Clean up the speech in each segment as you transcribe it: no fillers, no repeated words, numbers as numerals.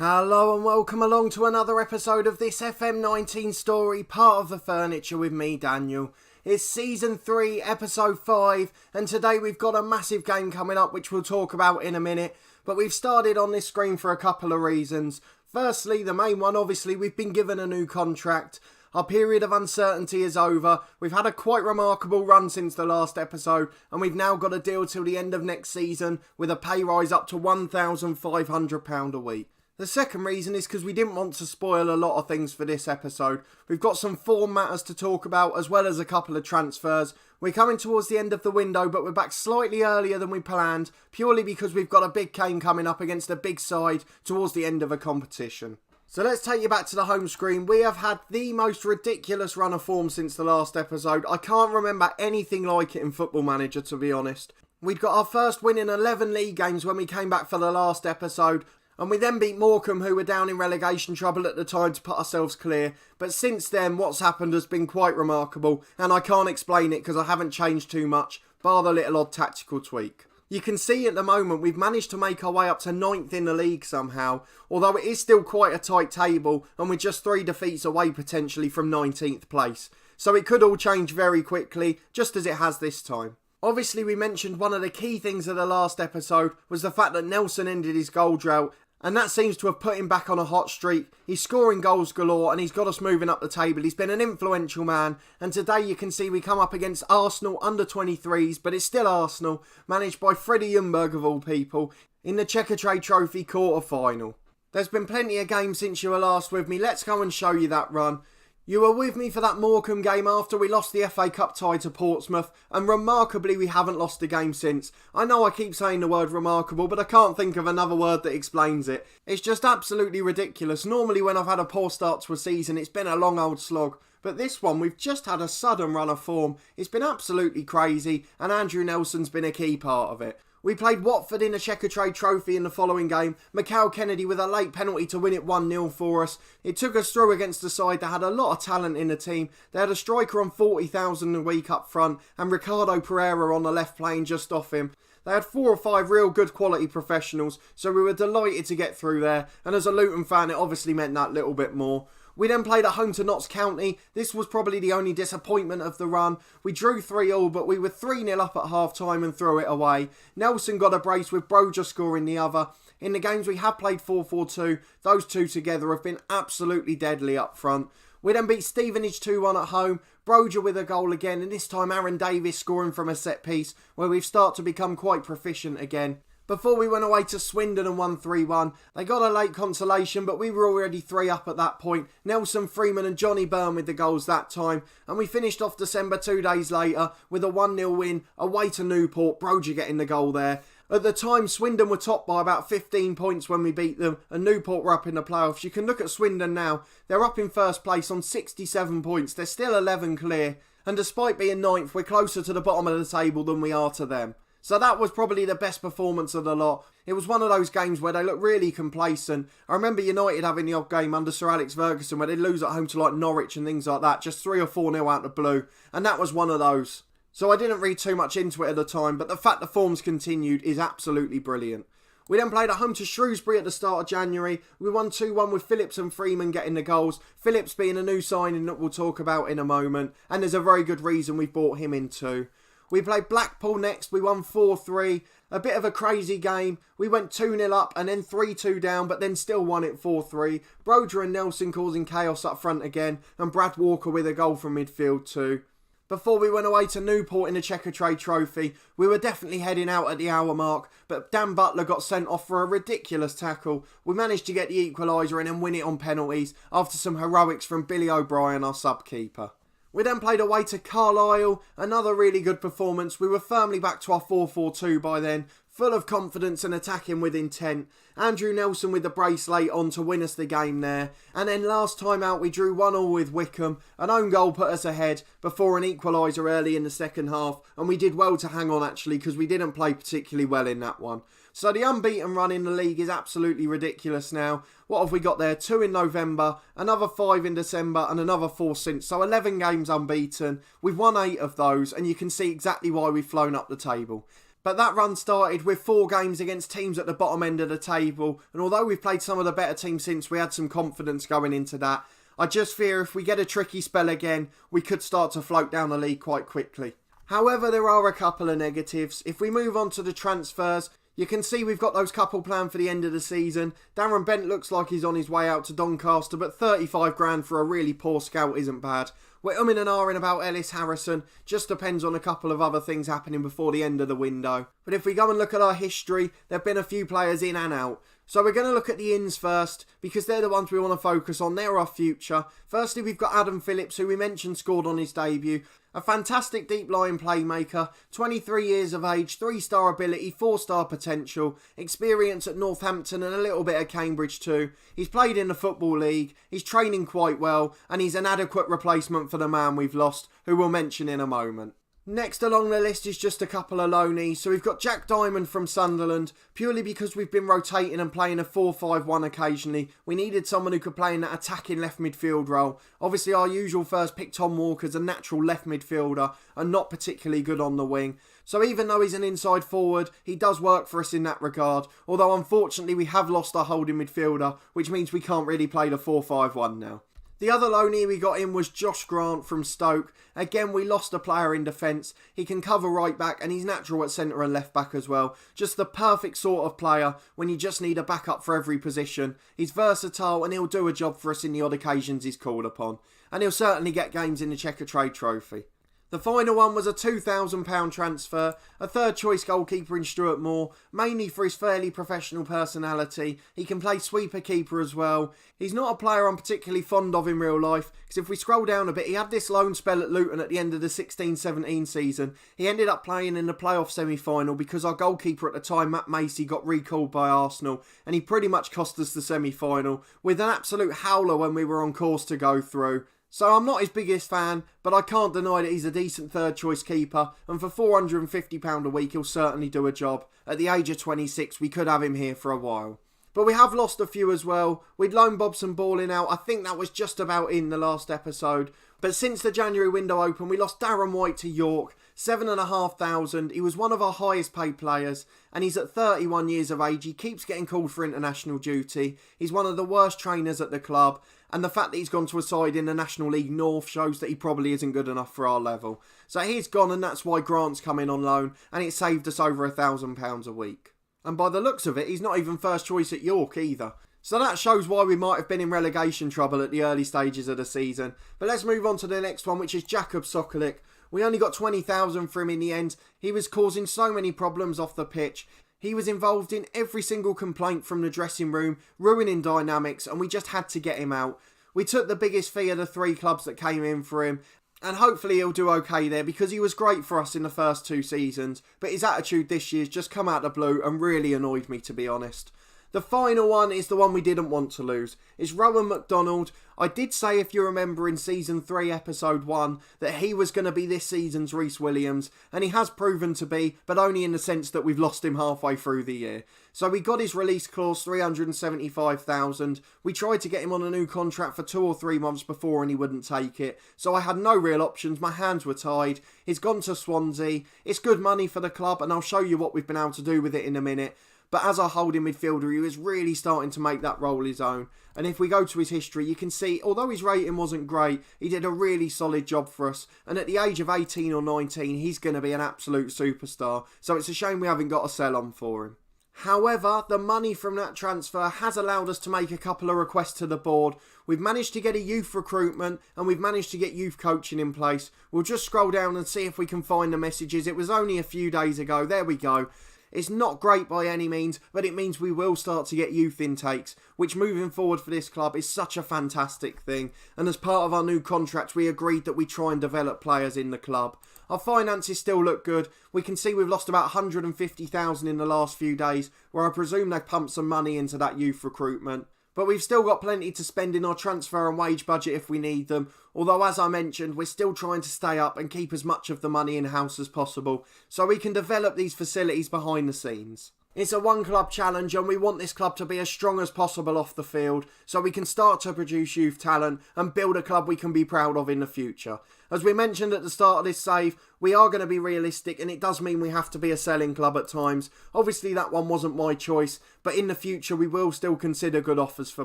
Hello and welcome along to another episode of this FM19 story, part of the furniture with me, Daniel. It's season 3, episode 5, and today we've got a massive game coming up which we'll talk about in a minute, but we've started on this screen for a couple of reasons. Firstly, the main one, obviously, we've been given a new contract. Our period of uncertainty is over. We've had a quite remarkable run since the last episode, and we've now got a deal till the end of next season with a pay rise up to £1,500 a week. The second reason is because we didn't want to spoil a lot of things for this episode. We've got some form matters to talk about as well as a couple of transfers. We're coming towards the end of the window, but we're back slightly earlier than we planned, purely because we've got a big game coming up against a big side towards the end of a competition. So let's take you back to the home screen. We have had the most ridiculous run of form since the last episode. I can't remember anything like it in Football Manager, to be honest. We'd got our first win in 11 league games when we came back for the last episode, and we then beat Morecambe, who were down in relegation trouble at the time, to put ourselves clear. But since then, what's happened has been quite remarkable, and I can't explain it because I haven't changed too much, bar the little odd tactical tweak. You can see at the moment we've managed to make our way up to 9th in the league somehow, although it is still quite a tight table, and we're just 3 defeats away potentially from 19th place. So it could all change very quickly, just as it has this time. Obviously, we mentioned one of the key things of the last episode was the fact that Nelson ended his goal drought, and that seems to have put him back on a hot streak. He's scoring goals galore and he's got us moving up the table. He's been an influential man, and today you can see we come up against Arsenal under 23's, but it's still Arsenal, managed by Freddie Ljungberg of all people, in the Checkatrade Trophy quarter-final. There's been plenty of games since you were last with me. Let's go and show you that run. You were with me for that Morecambe game after we lost the FA Cup tie to Portsmouth, and remarkably we haven't lost a game since. I know I keep saying the word remarkable, but I can't think of another word that explains it. It's just absolutely ridiculous. Normally when I've had a poor start to a season, it's been a long old slog. But this one, we've just had a sudden run of form. It's been absolutely crazy, and Andrew Nelson's been a key part of it. We played Watford in a Checkatrade Trophy in the following game. Michael Kennedy with a late penalty to win it 1-0 for us. It took us through against a side that had a lot of talent in the team. They had a striker on 40,000 a week up front and Ricardo Pereira on the left playing just off him. They had 4 or 5 real good quality professionals, so we were delighted to get through there. And as a Luton fan, it obviously meant that little bit more. We then played at home to Notts County. This was probably the only disappointment of the run. We drew 3-3, but we were 3-0 up at half-time and threw it away. Nelson got a brace with Broja scoring the other. In the games we have played 4-4-2, those two together have been absolutely deadly up front. We then beat Stevenage 2-1 at home. Broja with a goal again, and this time Aaron Davis scoring from a set piece, where we've started to become quite proficient again. Before we went away to Swindon and won 3-1, they got a late consolation, but we were already 3 up at that point. Nelson Freeman and Johnny Byrne with the goals that time, and we finished off December 2 days later with a 1-0 win away to Newport, Broja getting the goal there. At the time, Swindon were topped by about 15 points when we beat them, and Newport were up in the playoffs. You can look at Swindon now. They're up in first place on 67 points. They're still 11 clear, and despite being 9th, we're closer to the bottom of the table than we are to them. So that was probably the best performance of the lot. It was one of those games where they looked really complacent. I remember United having the odd game under Sir Alex Ferguson where they'd lose at home to like Norwich and things like that, just 3 or 4-0 out of the blue, and that was one of those. So I didn't read too much into it at the time, but the fact the form's continued is absolutely brilliant. We then played at home to Shrewsbury at the start of January. We won 2-1 with Phillips and Freeman getting the goals. Phillips being a new signing that we'll talk about in a moment, and there's a very good reason we brought him in too. We played Blackpool next, we won 4-3, a bit of a crazy game. We went 2-0 up and then 3-2 down, but then still won it 4-3. Broja and Nelson causing chaos up front again, and Brad Walker with a goal from midfield too. Before we went away to Newport in the Checkatrade Trophy, we were definitely heading out at the hour mark, but Dan Butler got sent off for a ridiculous tackle. We managed to get the equaliser and then win it on penalties after some heroics from Billy O'Brien, our sub-keeper. We then played away to Carlisle, another really good performance. We were firmly back to our 4-4-2 by then, full of confidence and attacking with intent. Andrew Nelson with the brace late on to win us the game there. And then last time out we drew 1-1 with Wickham. An own goal put us ahead before an equaliser early in the second half. And we did well to hang on actually because we didn't play particularly well in that one. So the unbeaten run in the league is absolutely ridiculous now. What have we got there? 2 in November, another 5 in December and another 4 since. So 11 games unbeaten. We've won 8 of those and you can see exactly why we've flown up the table. But that run started with 4 games against teams at the bottom end of the table, and although we've played some of the better teams since, we had some confidence going into that. I just fear if we get a tricky spell again, we could start to float down the league quite quickly. However, there are a couple of negatives. If we move on to the transfers, you can see we've got those couple planned for the end of the season. Darren Bent looks like he's on his way out to Doncaster, but 35 grand for a really poor scout isn't bad. We're umming and ahhing about Ellis Harrison, just depends on a couple of other things happening before the end of the window. But if we go and look at our history, there have been a few players in and out. So we're going to look at the ins first, because they're the ones we want to focus on, they're our future. Firstly, we've got Adam Phillips, who we mentioned scored on his debut. A fantastic deep-lying playmaker, 23 years of age, 3-star ability, 4-star potential, experience at Northampton and a little bit at Cambridge too. He's played in the Football League, he's training quite well, and he's an adequate replacement for the man we've lost, who we'll mention in a moment. Next along the list is just a couple of loanees. So we've got Jack Diamond from Sunderland, purely because we've been rotating and playing a 4-5-1 occasionally. We needed someone who could play in that attacking left midfield role. Obviously our usual first pick, Tom Walker's a natural left midfielder and not particularly good on the wing. So even though he's an inside forward, he does work for us in that regard. Although unfortunately we have lost our holding midfielder, which means we can't really play the 4-5-1 now. The other loanee we got in was Josh Grant from Stoke. Again, we lost a player in defence. He can cover right back and he's natural at centre and left back as well. Just the perfect sort of player when you just need a backup for every position. He's versatile and he'll do a job for us in the odd occasions he's called upon. And he'll certainly get games in the Checkatrade Trophy. The final one was a £2,000 transfer, a third choice goalkeeper in Stuart Moore, mainly for his fairly professional personality. He can play sweeper keeper as well. He's not a player I'm particularly fond of in real life, because if we scroll down a bit, he had this loan spell at Luton at the end of the 16-17 season. He ended up playing in the playoff semi-final because our goalkeeper at the time, Matt Macey, got recalled by Arsenal, and he pretty much cost us the semi-final, with an absolute howler when we were on course to go through. So I'm not his biggest fan, but I can't deny that he's a decent third choice keeper, and for £450 a week he'll certainly do a job. At the age of 26 we could have him here for a while. But we have lost a few as well. We'd loaned Bobson Balling out, I think that was just about in the last episode. But since the January window opened, we lost Darren White to York, £7,500. He was one of our highest paid players, and he's at 31 years of age. He keeps getting called for international duty. He's one of the worst trainers at the club, and the fact that he's gone to a side in the National League North shows that he probably isn't good enough for our level. So he's gone, and that's why Grant's come in on loan, and it saved us over £1,000 a week. And by the looks of it, he's not even first choice at York either. So that shows why we might have been in relegation trouble at the early stages of the season. But let's move on to the next one, which is Jakub Sokolik. We only got $20,000 for him in the end. He was causing so many problems off the pitch. He was involved in every single complaint from the dressing room, ruining dynamics, and we just had to get him out. We took the biggest fee of the 3 clubs that came in for him, and hopefully he'll do okay there because he was great for us in the first 2 seasons, but his attitude this year's just come out of the blue and really annoyed me, to be honest. The final one is the one we didn't want to lose. It's Rowan McDonald. I did say, if you remember in Season 3 Episode 1, that he was going to be this season's Reece Williams, and he has proven to be, but only in the sense that we've lost him halfway through the year. So we got his release clause, $375,000. We tried to get him on a new contract for 2 or 3 months before and he wouldn't take it. So I had no real options, my hands were tied. He's gone to Swansea. It's good money for the club and I'll show you what we've been able to do with it in a minute. But as our holding midfielder, he was really starting to make that role his own. And if we go to his history, you can see, although his rating wasn't great, he did a really solid job for us. And at the age of 18 or 19, he's going to be an absolute superstar. So it's a shame we haven't got a sell on for him. However, the money from that transfer has allowed us to make a couple of requests to the board. We've managed to get a youth recruitment and we've managed to get youth coaching in place. We'll just scroll down and see if we can find the messages. It was only a few days ago. There we go. It's not great by any means, but it means we will start to get youth intakes, which moving forward for this club is such a fantastic thing. And as part of our new contract, we agreed that we try and develop players in the club. Our finances still look good. We can see we've lost about $150,000 in the last few days, where I presume they pumped some money into that youth recruitment. But we've still got plenty to spend in our transfer and wage budget if we need them. Although, as I mentioned, we're still trying to stay up and keep as much of the money in-house as possible, so we can develop these facilities behind the scenes. It's a one-club challenge and we want this club to be as strong as possible off the field so we can start to produce youth talent and build a club we can be proud of in the future. As we mentioned at the start of this save, we are going to be realistic and it does mean we have to be a selling club at times. Obviously that one wasn't my choice, but in the future we will still consider good offers for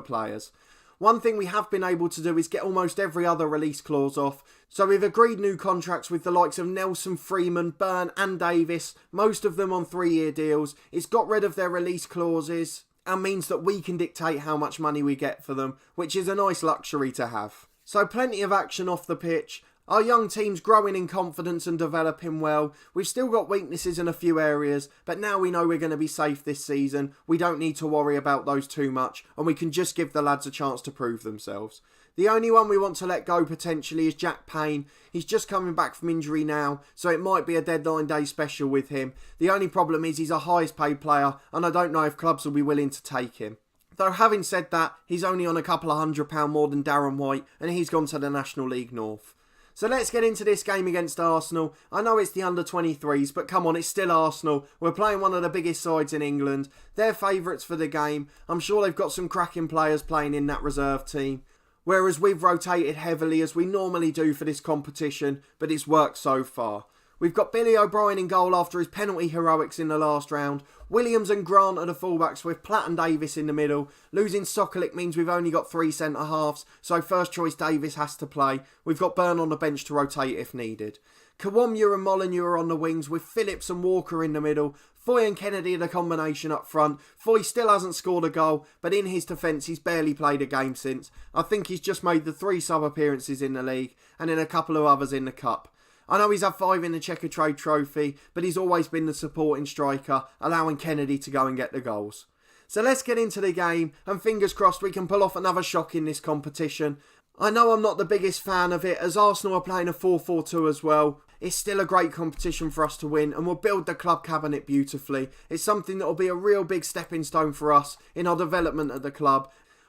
players. One thing we have been able to do is get almost every other release clause off. So we've agreed new contracts with the likes of Nelson, Freeman, Byrne and Davis, most of them on 3-year deals. It's got rid of their release clauses and means that we can dictate how much money we get for them, which is a nice luxury to have. So plenty of action off the pitch. Our young team's growing in confidence and developing well. We've still got weaknesses in a few areas, but now we know we're going to be safe this season. We don't need to worry about those too much, and we can just give the lads a chance to prove themselves. The only one we want to let go potentially is Jack Payne. He's just coming back from injury now, so it might be a deadline day special with him. The only problem is he's our highest paid player, and I don't know if clubs will be willing to take him. Though having said that, he's only on a couple of £100 more than Darren White, and he's gone to the National League North. So let's get into this game against Arsenal. I know it's the under-23's, but come on, it's still Arsenal. We're playing one of the biggest sides in England. They're favourites for the game. I'm sure they've got some cracking players playing in that reserve team. Whereas we've rotated heavily as we normally do for this competition, but it's worked so far. We've got Billy O'Brien in goal after his penalty heroics in the last round. Williams and Grant are the fullbacks with Platt and Davis in the middle. Losing Sokolic means we've only got 3 centre-halves, so first choice Davis has to play. We've got Byrne on the bench to rotate if needed. Kawomya and Molineux are on the wings with Phillips and Walker in the middle. Foy and Kennedy are the combination up front. Foy still hasn't scored a goal, but in his defence he's barely played a game since. I think he's just made the 3 sub-appearances in the league and then a couple of others in the cup. I know he's had 5 in the Checkatrade Trophy, but he's always been the supporting striker, allowing Kennedy to go and get the goals. So let's get into the game, and fingers crossed we can pull off another shock in this competition. I know I'm not the biggest fan of it, as Arsenal are playing a 4-4-2 as well. It's still a great competition for us to win, and we'll build the club cabinet beautifully. It's something that will be a real big stepping stone for us in our development at the club.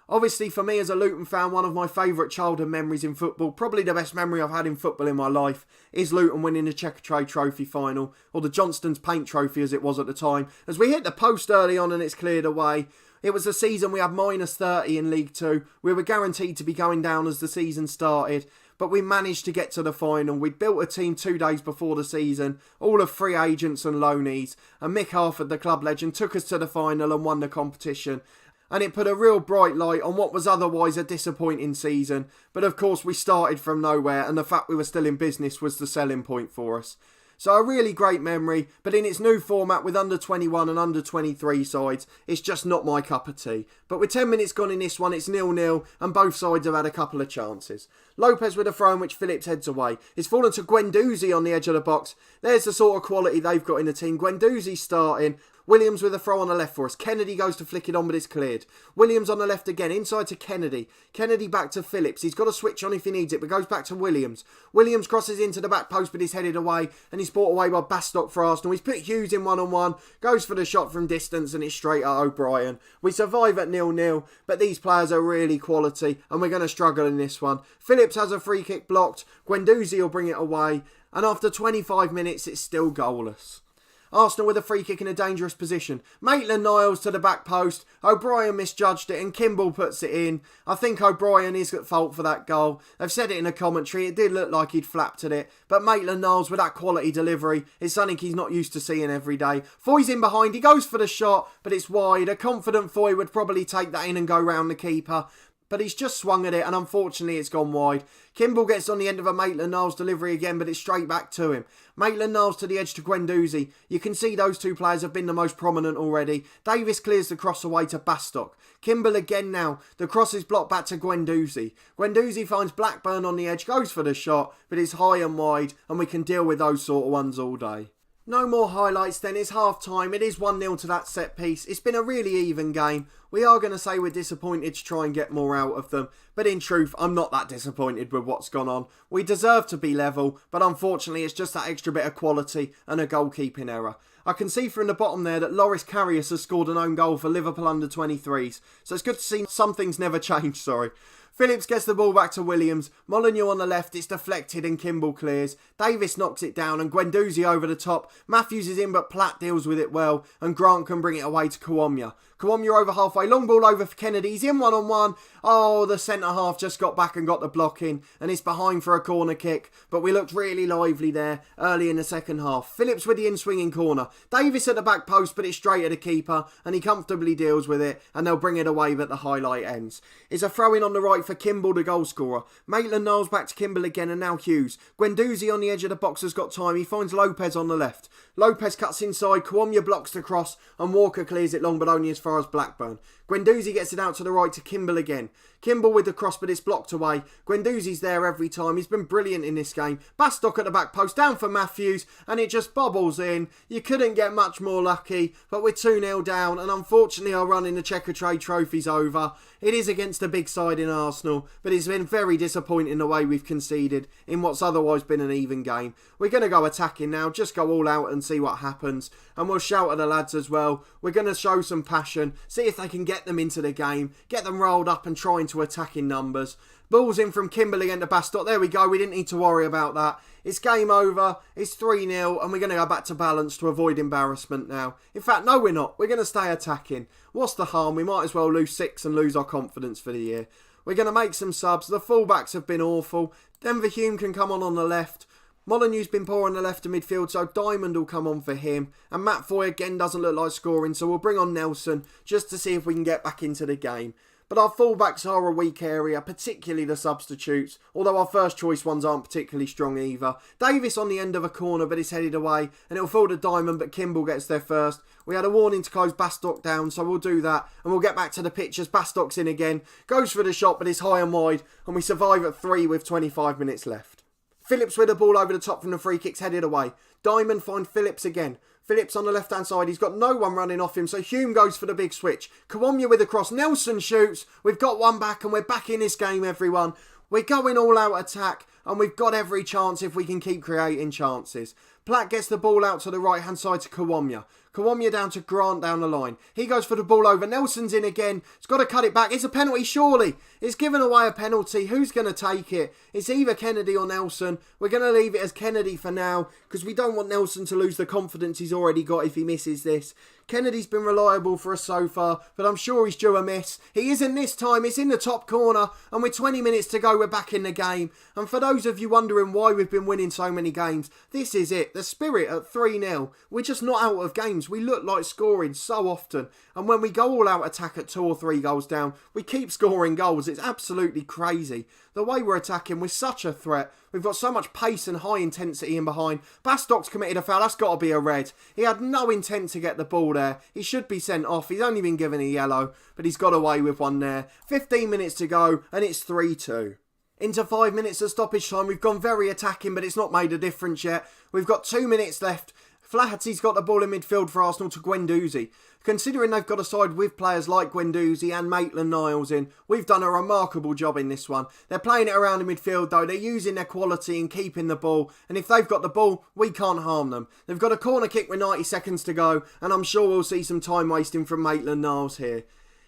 Obviously, for me as a Luton fan, one of my favourite childhood memories in football, probably the best memory I've had in football in my life, is Luton winning the Checkatrade Trophy final, or the Johnston's Paint Trophy as it was at the time. As we hit the post early on and it's cleared away, it was the season we had minus 30 in League 2. We were guaranteed to be going down as the season started, but we managed to get to the final. We'd built a team 2 days before the season, all of free agents and loanees, and Mick Harford, the club legend, took us to the final and won the competition. And it put a real bright light on what was otherwise a disappointing season. But of course we started from nowhere and the fact we were still in business was the selling point for us. So a really great memory, but in its new format with under 21 and under 23 sides, it's just not my cup of tea. But with 10 minutes gone in this one, it's 0-0 and both sides have had a couple of chances. Lopez with a throw in which Phillips heads away. It's fallen to Guendouzi on the edge of the box. There's the sort of quality they've got in the team. Guendouzi starting. Williams with a throw on the left for us. Kennedy goes to flick it on, but it's cleared. Williams on the left again, inside to Kennedy. Kennedy back to Phillips. He's got to switch on if he needs it, but goes back to Williams. Williams crosses into the back post, but he's headed away, and he's brought away by Bastock for Arsenal. He's put Hughes in one-on-one, goes for the shot from distance, and it's straight at O'Brien. We survive at 0-0, but these players are really quality, and we're going to struggle in this one. Phillips has a free kick blocked. Guendouzi will bring it away, and after 25 minutes, it's still goalless. Arsenal with a free kick in a dangerous position. Maitland-Niles to the back post. O'Brien misjudged it and Kimball puts it in. I think O'Brien is at fault for that goal. They've said it in a commentary. It did look like he'd flapped at it. But Maitland-Niles with that quality delivery is something he's not used to seeing every day. Foy's in behind. He goes for the shot, but it's wide. A confident Foy would probably take that in and go round the keeper. But he's just swung at it and unfortunately it's gone wide. Kimball gets on the end of a Maitland-Niles delivery again, but it's straight back to him. Maitland-Niles to the edge to Guendouzi. You can see those two players have been the most prominent already. Davis clears the cross away to Bastock. Kimball again now. The cross is blocked back to Guendouzi. Guendouzi finds Blackburn on the edge, goes for the shot, but it's high and wide and we can deal with those sort of ones all day. No more highlights then, it's half time, it is 1-0 to that set piece. It's been a really even game. We are going to say we're disappointed to try and get more out of them, but in truth I'm not that disappointed with what's gone on. We deserve to be level, but unfortunately it's just that extra bit of quality and a goalkeeping error. I can see from the bottom there that Loris Karius has scored an own goal for Liverpool under 23's, so it's good to see some things never change, Phillips gets the ball back to Williams. Molyneux on the left, it's deflected and Kimball clears. Davis knocks it down and Guendouzi over the top. Matthews is in but Platt deals with it well and Grant can bring it away to Kawamya. Kawamya over halfway, long ball over for Kennedy, he's in one-on-one. Oh, the centre-half just got back and got the block in and it's behind for a corner kick. But we looked really lively there early in the second half. Phillips with the in-swinging corner. Davis at the back post, but it's straight at the keeper and he comfortably deals with it and they'll bring it away but the highlight ends. It's a throw-in on the right for Kimball, the goal scorer. Maitland-Niles back to Kimball again and now Hughes. Guendouzi on the edge of the box has got time. He finds Lopez on the left. Lopez cuts inside, Kawamya blocks the cross and Walker clears it long but only as far as Blackburn. Guendouzi gets it out to the right to Kimball again. Kimball with the cross but it's blocked away. Guendouzi's there every time. He's been brilliant in this game. Bastock at the back post down for Matthews and it just bobbles in. You couldn't get much more lucky but we're 2-0 down and unfortunately our run in the Checkatrade Trophy's over. It is against a big side in Arsenal but it's been very disappointing the way we've conceded in what's otherwise been an even game. We're going to go attacking now, just go all out and see what happens and we'll shout at the lads as well. We're going to show some passion, see if they can get them into the game, get them rolled up and try into attacking numbers. Ball's in from Kimberley into Bastock. There we go. We didn't need to worry about that. It's game over. It's 3-0 and we're going to go back to balance to avoid embarrassment now. In fact, no we're not. We're going to stay attacking. What's the harm? We might as well lose 6 and lose our confidence for the year. We're going to make some subs. The fullbacks have been awful. Denver Hume can come on the left. Molyneux's been poor on the left of midfield, so Diamond will come on for him. And Matt Foy again doesn't look like scoring, so we'll bring on Nelson just to see if we can get back into the game. But our fullbacks are a weak area, particularly the substitutes, although our first choice ones aren't particularly strong either. Davis on the end of a corner, but it's headed away, and it'll fall to Diamond, but Kimball gets there first. We had a warning to close Bastock down, so we'll do that, and we'll get back to the pitch as Bastock's in again. Goes for the shot, but it's high and wide, and we survive at 3 with 25 minutes left. Phillips with the ball over the top from the free kicks headed away. Diamond finds Phillips again. Phillips on the left-hand side. He's got no one running off him, so Hume goes for the big switch. Kawamya with the cross. Nelson shoots. We've got one back and we're back in this game, everyone. We're going all-out attack and we've got every chance if we can keep creating chances. Platt gets the ball out to the right-hand side to Kawamya. Kawamya down to Grant down the line. He goes for the ball over. Nelson's in again. He's got to cut it back. It's a penalty, surely. It's given away a penalty. Who's going to take it? It's either Kennedy or Nelson. We're going to leave it as Kennedy for now because we don't want Nelson to lose the confidence he's already got if he misses this. Kennedy's been reliable for us so far, but I'm sure he's due a miss. He isn't this time. It's in the top corner and with 20 minutes to go, we're back in the game. And for those of you wondering why we've been winning so many games, this is it. The spirit at 3-0. We're just not out of games. We look like scoring so often. And when we go all out attack at 2 or 3 goals down, we keep scoring goals. It's absolutely crazy. The way we're attacking, we're such a threat. We've got so much pace and high intensity in behind. Bastock's committed a foul. That's got to be a red. He had no intent to get the ball there. He should be sent off. He's only been given a yellow, but he's got away with one there. 15 minutes to go, and it's 3-2. Into 5 minutes of stoppage time. We've gone very attacking, but it's not made a difference yet. We've got 2 minutes left. Flaherty's got the ball in midfield for Arsenal to Guendouzi. Considering they've got a side with players like Guendouzi and Maitland-Niles in, we've done a remarkable job in this one. They're playing it around in midfield though, they're using their quality and keeping the ball, and if they've got the ball, we can't harm them. They've got a corner kick with 90 seconds to go, and I'm sure we'll see some time wasting from Maitland-Niles here.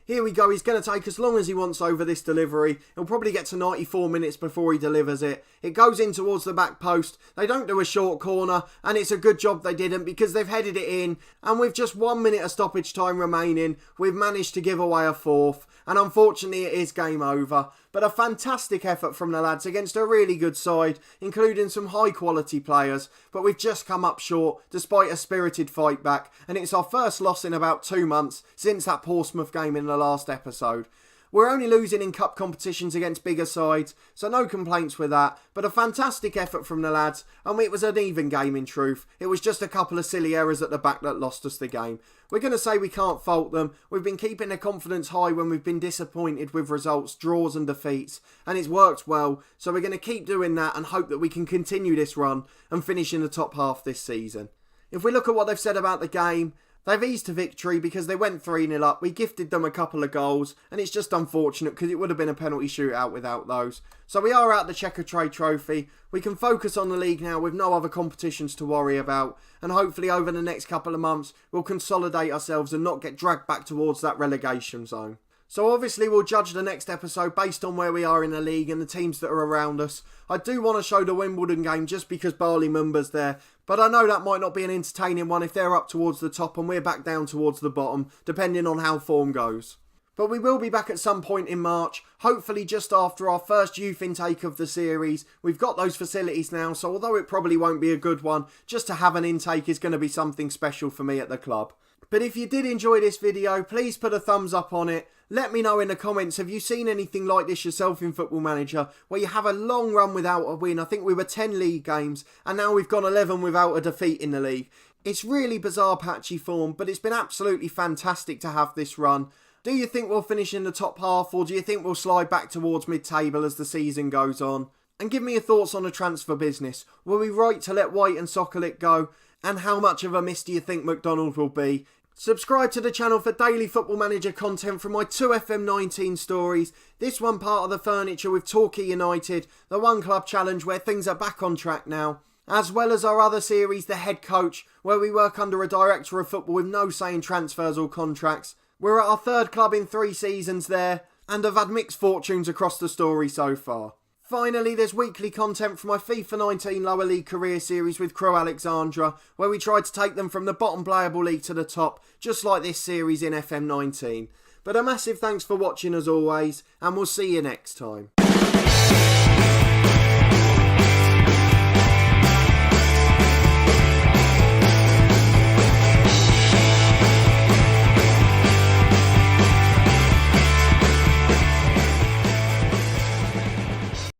Here we go, he's going to take as long as he wants over this delivery. He'll probably get to 94 minutes before he delivers it. It goes in towards the back post. They don't do a short corner, and it's a good job they didn't because they've headed it in. And with just 1 minute of stoppage time remaining, we've managed to give away a fourth. And unfortunately, it is game over. But a fantastic effort from the lads against a really good side, including some high quality players. But we've just come up short despite a spirited fight back. And it's our first loss in about 2 months since that Portsmouth game in the last episode. We're only losing in cup competitions against bigger sides, so no complaints with that. But a fantastic effort from the lads, and it was an even game in truth. It was just a couple of silly errors at the back that lost us the game. We're going to say we can't fault them. We've been keeping their confidence high when we've been disappointed with results, draws and defeats, and it's worked well. So we're going to keep doing that and hope that we can continue this run and finish in the top half this season. If we look at what they've said about the game, they've eased to victory because they went 3-0 up. We gifted them a couple of goals, and it's just unfortunate because it would have been a penalty shootout without those. So we are out the Checkatrade Trophy. We can focus on the league now with no other competitions to worry about, and hopefully over the next couple of months we'll consolidate ourselves and not get dragged back towards that relegation zone. So obviously we'll judge the next episode based on where we are in the league and the teams that are around us. I do want to show the Wimbledon game just because Barley Mumba's there, but I know that might not be an entertaining one if they're up towards the top and we're back down towards the bottom, depending on how form goes. But we will be back at some point in March, hopefully just after our first youth intake of the series. We've got those facilities now, so although it probably won't be a good one, just to have an intake is going to be something special for me at the club. But if you did enjoy this video, please put a thumbs up on it. Let me know in the comments, have you seen anything like this yourself in Football Manager, where you have a long run without a win? I think we were 10 league games, and now we've gone 11 without a defeat in the league. It's really bizarre patchy form, but it's been absolutely fantastic to have this run. Do you think we'll finish in the top half, or do you think we'll slide back towards mid-table as the season goes on? And give me your thoughts on the transfer business. Were we right to let White and Sokolik go? And how much of a miss do you think McDonald will be? Subscribe to the channel for daily Football Manager content from my 2 FM19 stories. This one part of the furniture with Torquay United, the One Club Challenge where things are back on track now. As well as our other series, The Head Coach, where we work under a director of football with no say in transfers or contracts. We're at our third club in 3 seasons there, and have had mixed fortunes across the story so far. Finally, there's weekly content from my FIFA 19 Lower League career series with Crew Alexandra, where we tried to take them from the bottom playable league to the top, just like this series in FM19. But a massive thanks for watching as always, and we'll see you next time.